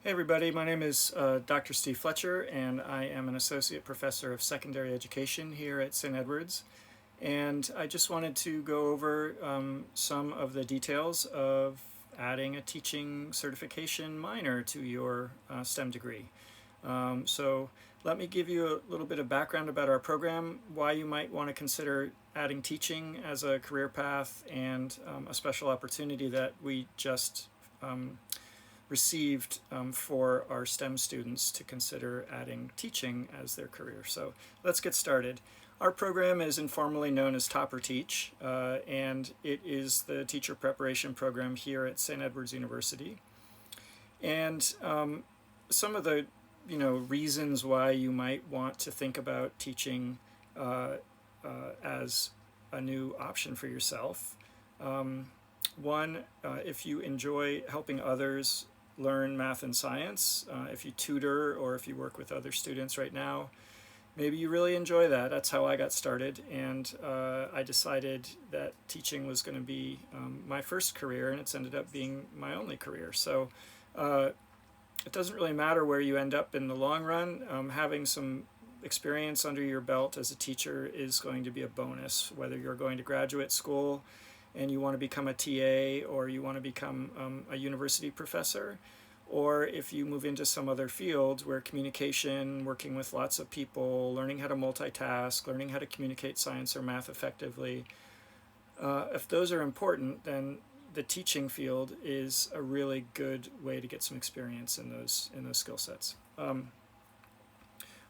Hey everybody, my name is Dr. Steve Fletcher and I am an Associate Professor of Secondary Education here at St. Edward's. And I just wanted to go over some of the details of adding a teaching certification minor to your STEM degree. So let me give you a little bit of background about our program, why you might want to consider adding teaching as a career path, and a special opportunity that we just received for our STEM students to consider adding teaching as their career. So let's get started. Our program is informally known as Topper Teach, and it is the teacher preparation program here at St. Edward's University. And some of the reasons why you might want to think about teaching as a new option for yourself. One, if you enjoy helping others learn math and science, if you tutor or if you work with other students right now, maybe you really enjoy that. That's how I got started, and I decided that teaching was going to be my first career, and it's ended up being my only career. So it doesn't really matter where you end up in the long run. Having some experience under your belt as a teacher is going to be a bonus, whether you're going to graduate school and you want to become a TA, or you want to become a university professor, or if you move into some other field where communication, working with lots of people, learning how to multitask, learning how to communicate science or math effectively, if those are important, then the teaching field is a really good way to get some experience in those skill sets.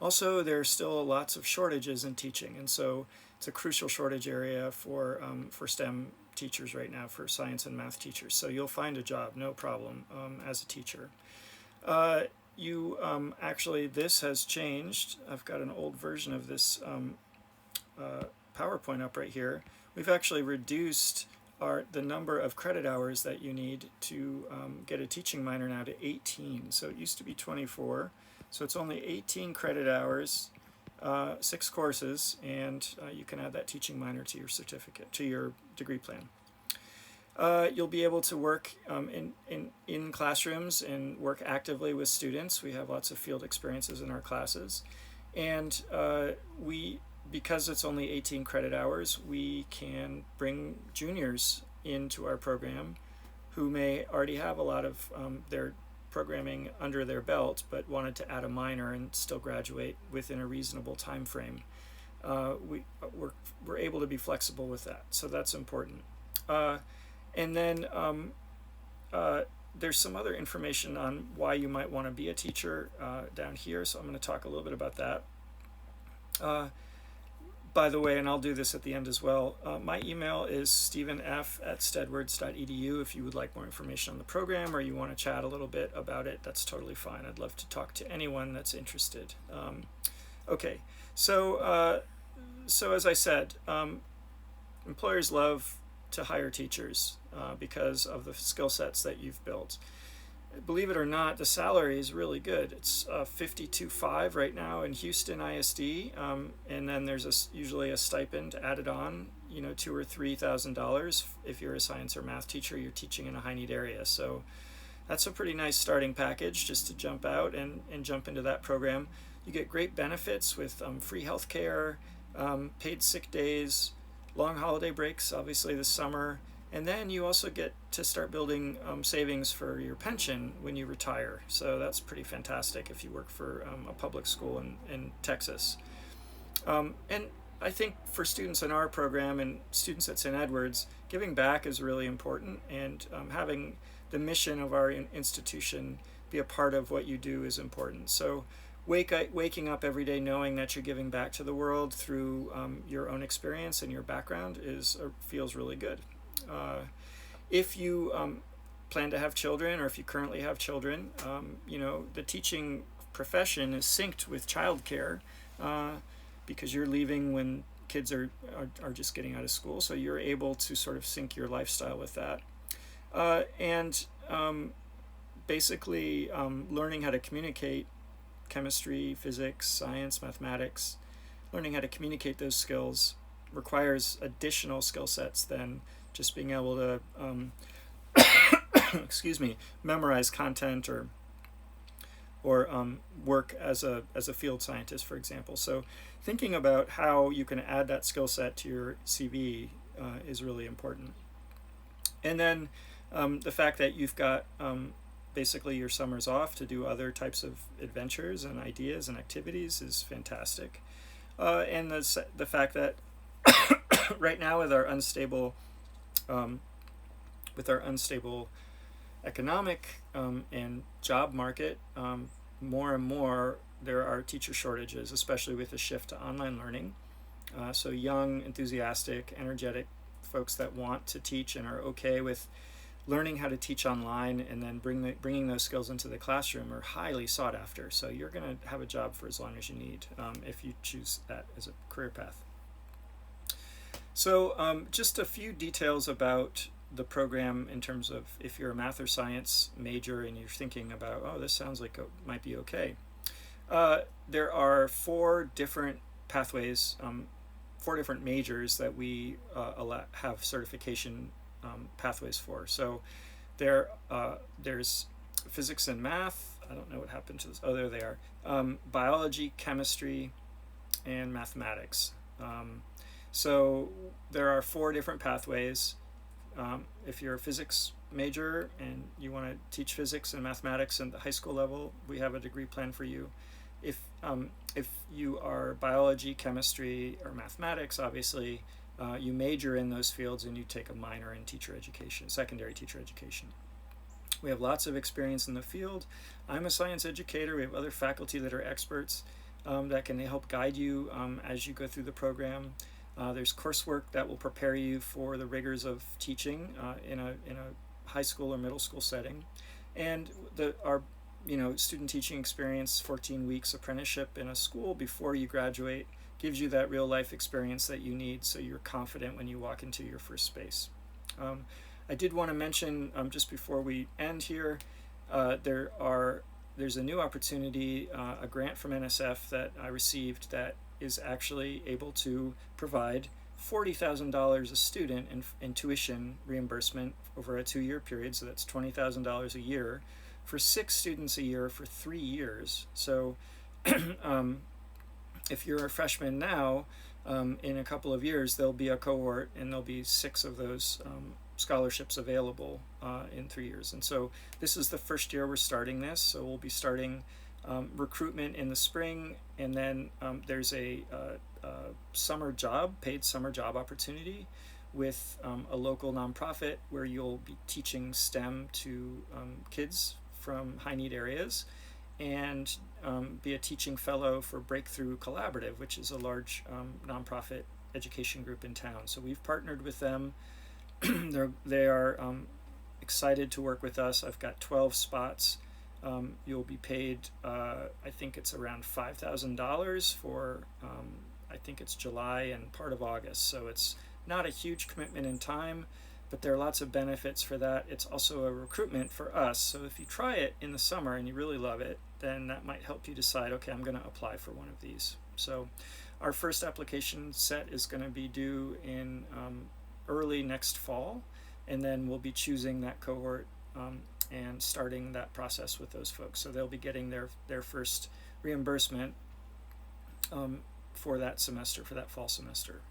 Also, there are still lots of shortages in teaching, and so it's a crucial shortage area for STEM teachers right now, for science and math teachers. So you'll find a job, no problem, as a teacher. Actually, this has changed. I've got an old version of this PowerPoint up right here. We've actually reduced the number of credit hours that you need to get a teaching minor now to 18. So it used to be 24. So it's only 18 credit hours, 6 courses, and you can add that teaching minor to your certificate, to your degree plan. You'll be able to work in classrooms and work actively with students. We have lots of field experiences in our classes. And because it's only 18 credit hours, we can bring juniors into our program who may already have a lot of their programming under their belt, but wanted to add a minor and still graduate within a reasonable time frame. We're able to be flexible with that, so that's important. And then there's some other information on why you might want to be a teacher down here, so I'm going to talk a little bit about that. By the way, and I'll do this at the end as well, my email is stevenf@stedwards.edu. If you would like more information on the program or you want to chat a little bit about it, that's totally fine. I'd love to talk to anyone that's interested. Okay, so as I said, employers love to hire teachers because of the skill sets that you've built. Believe it or not, the salary is really good. It's $52,500 right now in Houston ISD, and then there's usually a stipend added on, $2,000 or $3,000 if you're a science or math teacher, you're teaching in a high need area. So that's a pretty nice starting package just to jump out and jump into that program. You get great benefits with free health care, paid sick days, long holiday breaks, obviously this summer. And then you also get to start building savings for your pension when you retire. So that's pretty fantastic if you work for a public school in Texas. And I think for students in our program and students at St. Edward's, giving back is really important, and having the mission of our institution be a part of what you do is important. So waking up every day knowing that you're giving back to the world through your own experience and your background feels really good. If you plan to have children, or if you currently have children, the teaching profession is synced with childcare because you're leaving when kids are just getting out of school, so you're able to sort of sync your lifestyle with that. And basically learning how to communicate chemistry, physics, science, mathematics, learning how to communicate those skills requires additional skill sets than just being able to excuse me, memorize content or or work as a field scientist, for example. So thinking about how you can add that skill set to your CV is really important. And then the fact that you've got basically your summers off to do other types of adventures and ideas and activities is fantastic. And the fact that right now um, with our unstable economic and job market, more and more there are teacher shortages, especially with the shift to online learning. So young, enthusiastic, energetic folks that want to teach and are okay with learning how to teach online and then bringing those skills into the classroom are highly sought after. So you're going to have a job for as long as you need if you choose that as a career path. So just a few details about the program in terms of if you're a math or science major and you're thinking about, oh, this sounds like it might be okay. There are 4 different pathways, 4 different majors that we have certification pathways for. So there's physics and math. I don't know what happened to this. Oh, there they are. Biology, chemistry, and mathematics. So there are 4 different pathways. If you're a physics major and you want to teach physics and mathematics at the high school level, we have a degree plan for you. If you are biology, chemistry, or mathematics, obviously, you major in those fields and you take a minor in teacher education, secondary teacher education. We have lots of experience in the field. I'm a science educator. We have other faculty that are experts that can help guide you as you go through the program. There's coursework that will prepare you for the rigors of teaching in a high school or middle school setting. And our student teaching experience, 14 weeks apprenticeship in a school before you graduate, gives you that real life experience that you need so you're confident when you walk into your first space. I did want to mention just before we end here, there's a new opportunity, a grant from NSF that I received that is actually able to provide $40,000 a student in tuition reimbursement over a 2-year period. So that's $20,000 a year for 6 students a year for 3 years. So if you're a freshman now, in a couple of years there'll be a cohort and there'll be 6 of those scholarships available in 3 years. And so this is the first year we're starting this. So we'll be starting recruitment in the spring, and then there's a paid summer job opportunity with a local nonprofit where you'll be teaching STEM to kids from high need areas, and be a teaching fellow for Breakthrough Collaborative, which is a large nonprofit education group in town. So we've partnered with them. They are excited to work with us. I've got 12 spots. You'll be paid, I think it's around $5,000 for, I think it's July and part of August. So it's not a huge commitment in time, but there are lots of benefits for that. It's also a recruitment for us. So if you try it in the summer and you really love it, then that might help you decide, okay, I'm going to apply for one of these. So our first application set is going to be due in early next fall, and then we'll be choosing that cohort and starting that process with those folks. So they'll be getting their first reimbursement for that semester, for that fall semester.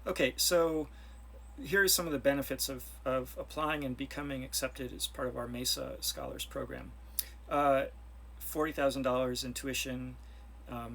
Okay, so here's some of the benefits of applying and becoming accepted as part of our MESA Scholars Program. $40,000 in tuition.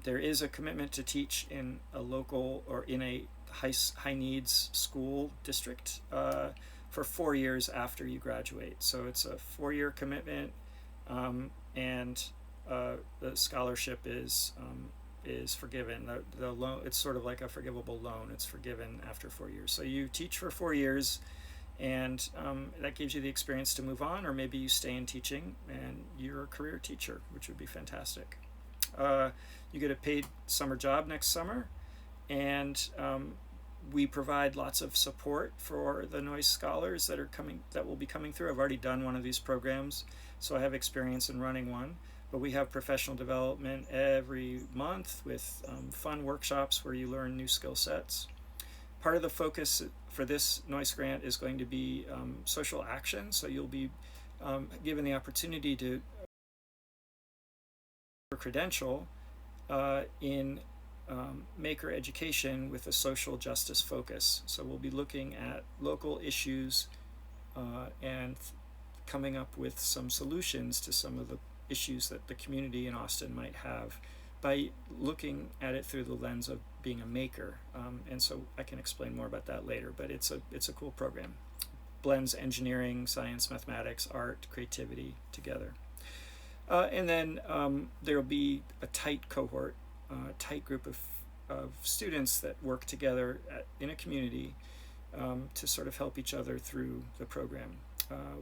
There is a commitment to teach in a local or in a high needs school district for 4 years after you graduate. So it's a 4-year commitment, and the scholarship is forgiven. The loan, it's sort of like a forgivable loan. It's forgiven after 4 years. So you teach for 4 years, and that gives you the experience to move on, or maybe you stay in teaching and you're a career teacher, which would be fantastic. You get a paid summer job next summer, and we provide lots of support for the Noyce scholars that will be coming through. I've already done one of these programs, so I have experience in running one. But we have professional development every month with fun workshops where you learn new skill sets. Part of the focus for this Noyce grant is going to be social action. So you'll be given the opportunity to credential in maker education with a social justice focus. So we'll be looking at local issues and coming up with some solutions to some of the issues that the community in Austin might have by looking at it through the lens of being a maker. And so I can explain more about that later, but it's a cool program. Blends engineering, science, mathematics, art, creativity together. And then there will be a tight cohort, a tight group of students that work together in a community to sort of help each other through the program.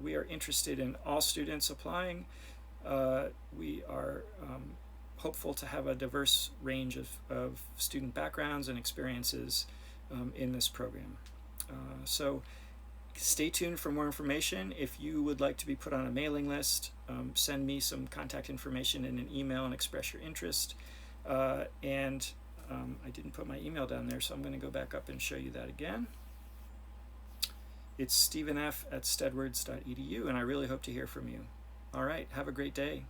We are interested in all students applying. We are hopeful to have a diverse range of student backgrounds and experiences in this program. So stay tuned for more information. If you would like to be put on a mailing list, send me some contact information in an email and express your interest. And I didn't put my email down there, so I'm going to go back up and show you that again. It's stephenf@stedwards.edu, and I really hope to hear from you. All right, have a great day.